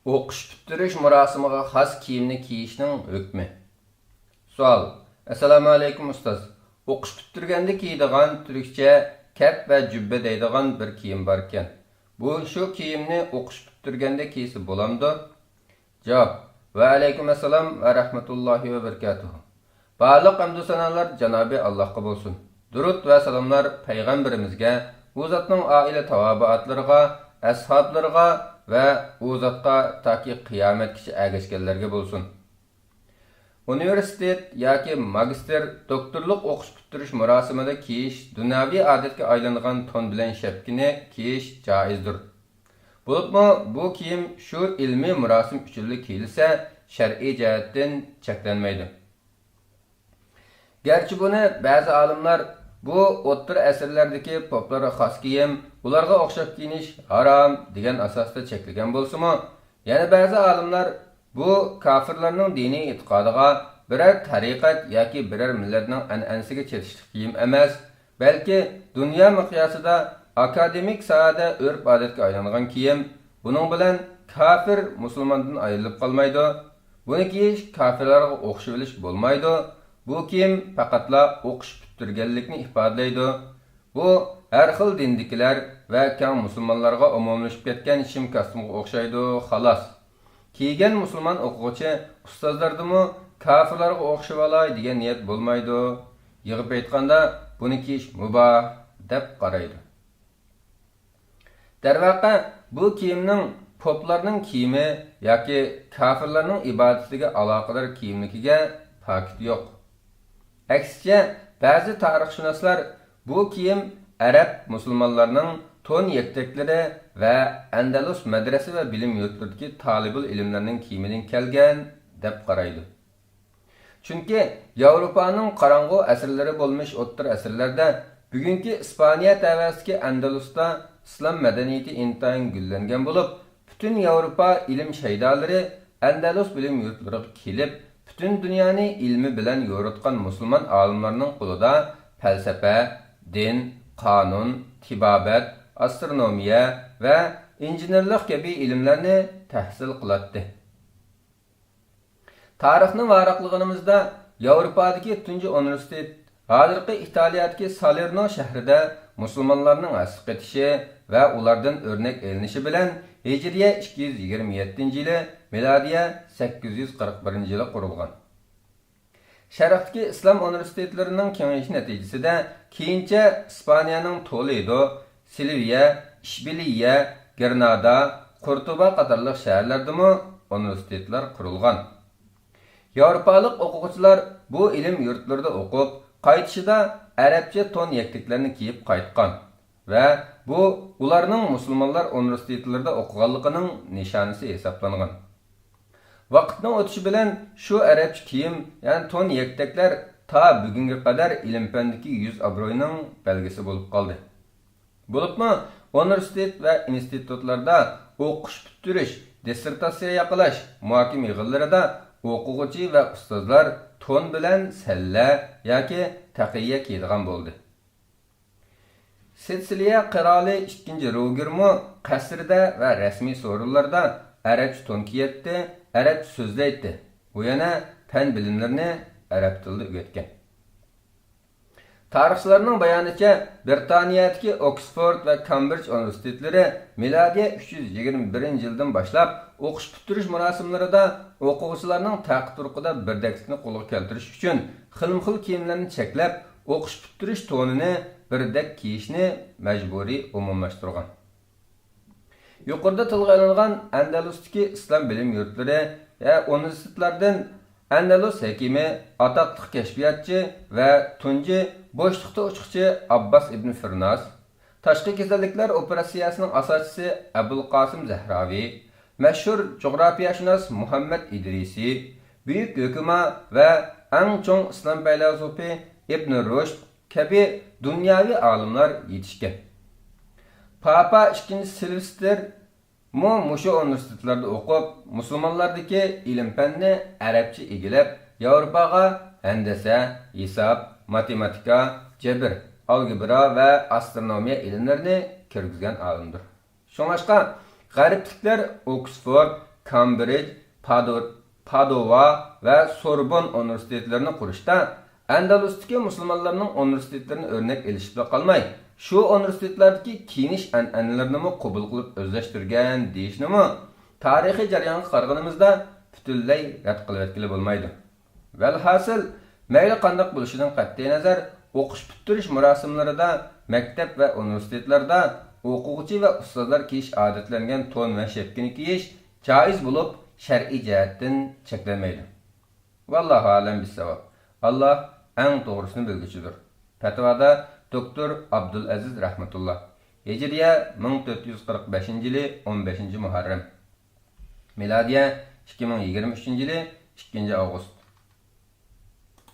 O'qish bitirish murosimiga xos kiyimni kiyishning hukmi. Savol. Assalomu alaykum ustoz. O'qish bitirganda kiydigan turkcha kap va jubba deydigan bir kiyim bor ekan. Bu shu kiyimni o'qish bitirganda kiysa bo'lamdi? Javob. Va alaykum assalom va rahmatullohi va barakatuh. Barliq hamdu sanolar Janobi Allohga bo'lsin. Durud va salomlar payg'ambarimizga, u zotning oila tavobiatlariga, ashablariga va u zotga toki qiyomatgacha ergashganlarga bo'lsin. Universitet yoki magister doktorlik o'qish bitirish murosimida kiyish dunyoviy odatga aylangan ton bilan shapkini kiyish joizdir. Bo'libmi bu kiyim shu ilmiy murosim uchun kiyilsa shar'iy jihatdan cheklanmaydi. Gerçi buni ba'zi olimlar bu o'ttir asrlardagi poplarga xos kiyim, ularga o'xshab kiyinish harom degan asosda cheklagan bo'lsa-mu, yana ba'zi olimlar bu kofirlarning diniy e'tiqodiga biror tariqat yoki biror millatning an'anasiga chetishlik kiyim emas, balki dunyo miqyosida akademik sohada urf-odatga aylangan kiyim. Buning bilan kofir musulmondan ayrilib qolmaydi. Buni kiyish kofirlarga o'xshab olish bo'lmaydi. Bu kiyim faqatla o'qish bitirganlikni ifodalaydi. Bu har xil dindikilar va kang musulmonlarga umumlashib ketgan shim kostyumga o'xshaydi, xolos. Kiygan musulmon o'quvchi ustozlardimi kofirlarga o'xshab olay degan niyat bo'lmaydi. Yig'ib aytganda buni kiyish mubah deb qaraydi. Darvaqa bu kiyimning poplarning kiyimi yoki kofirlarning ibodatiga aloqador kiyimligiga ta'kid yo'q. Aksicha ba'zi tarixshunoslar bu kiyim Arab musulmonlarning ton yekteklari va Andalus madrasa va bilim yurtlaridagi talibul ilmlarning kiyimidan kelgan deb qaraydi. Chunki Yevropaning qorong'u asrlari bo'lmish o'ttir asrlarda bugungi Ispaniya tavasidagi Andalusda islom madaniyati intayin gullangan bo'lib, butun Yevropa ilm shaydolari Andalus bilim yurtlariga kelib, butun dunyoni ilmi bilan yo'ritgan musulmon olimlarning qo'lida falsafa, din, qonun, tibobat, astronomiya va injenerlik kabi ilmlarni tahsil qiladi. Tarixni varaqlig'imizda Yevropadagi tunji universitet hozirgi Italiyadagi Salerno shahrida musulmonlarning asib ketishi va ulardan o'rnak elinishi bilan Hijriya 227-yili, milodiya 841-yili qurilgan. Sharqdagi islom universitetlarining kengayishi natijasida keyincha Ispaniyaning Toledo, Sevilla, Ishbiliya, Granada, Cordoba qatorliq shaharlardami universitetlar qurilgan. Yevropalik o'quvchilar bu ilm yurtlarida o'qib, qaytishida arabcha ton yakliklarini kiyib qaytgan va bu ularning musulmonlar universitetlarida o'qiganligining nishonasi hisoblangan. Vaqtning o'tishi bilan shu arabcha kiyim, ya'ni ton yaktaklar ta bugunga qadar ilm-fandagi yuz obro'yining belgisi bo'lib qoldi. Bo'libmi, universitet va institutlarda o'qish bitirish, dissertatsiya yaqlash, muhokama yig'inlarida o'quvchi va ustozlar ton bilan salla yoki taqiyya kiydigan bo'ldi. Sitsiliya qiroli 2-Rogermo qasrida va rasmiy so'rovlarda arabcha ton kiyatdi, arab so'zlaydi. Bu yana fan bilimlarini arab tilida o'rgatgan. Tarixchilarning bayonicha Britaniyadagi Oxford va Cambridge universitetlari milodiya 321-yildan boshlab o'qish bitirish murosimlarida o'quvchilarning taqdir-turqida birdaklikni qo'lga keltirish uchun xilma-xil kiyimlarni cheklab, o'qish bitirish tonini birdak kiyishni majburiy umumlashtirgan. Yuqorida tilga olingan Andalusdagi islom bilim yurtlari va universitetlardan Andalus hakimi, atoqli kashfiyotchi va tunji bo'shliqda uchiqchi Abbas ibn Firnas, tashqi kasalliklar operatsiyasining asoschisi Abul Qasim Zahraviy, mashhur jug'rofiyashunos Muhammad Idrisi, buyuk hukuma va eng chong islom filosofi Ibn Rushd kabi dunyoviy olimlar yetishgan. Papa 2-Silvestr mushu universitetlarda o'qib, musulmonlardagi ilm-fanni arabcha egilib, Yevropaga handasa, hisob, matematika, jabr, algebra va astronomiya ilmlarini kirgizgan olimdir. Shuningdek, g'arbliklar Oxford, Cambridge, Padova va Sorbonne universitetlarini qurishda Andalusdagi musulmonlarning universitetlarini o'rnak elishib qolmay, shu universitetlardagi kiyinish an'analarini qabul qilib o'zlashtirgan deyishnimi tarixiy jarayonga qaraganimizda butunlay rad qilib o'tkili bo'lmaydi. Valhasil, mayli qanday bo'lishidan qat'iy nazar, o'qish bitirish marosimlarida, maktab va universitetlarda o'quvchi va ustozlar kiyish odatlangan to'n va shapkani kiyish joiz bo'lib, shar'iy jihatdan cheklanmaydi. Vallohu alam bisavob. Alloh eng to'g'risini bilguchidir. Fatvoda doktor Abdulaziz rahmatulloh. Hijriya 1445-yili 15-Muharram. Miladiya 2023-yili 2-avgust.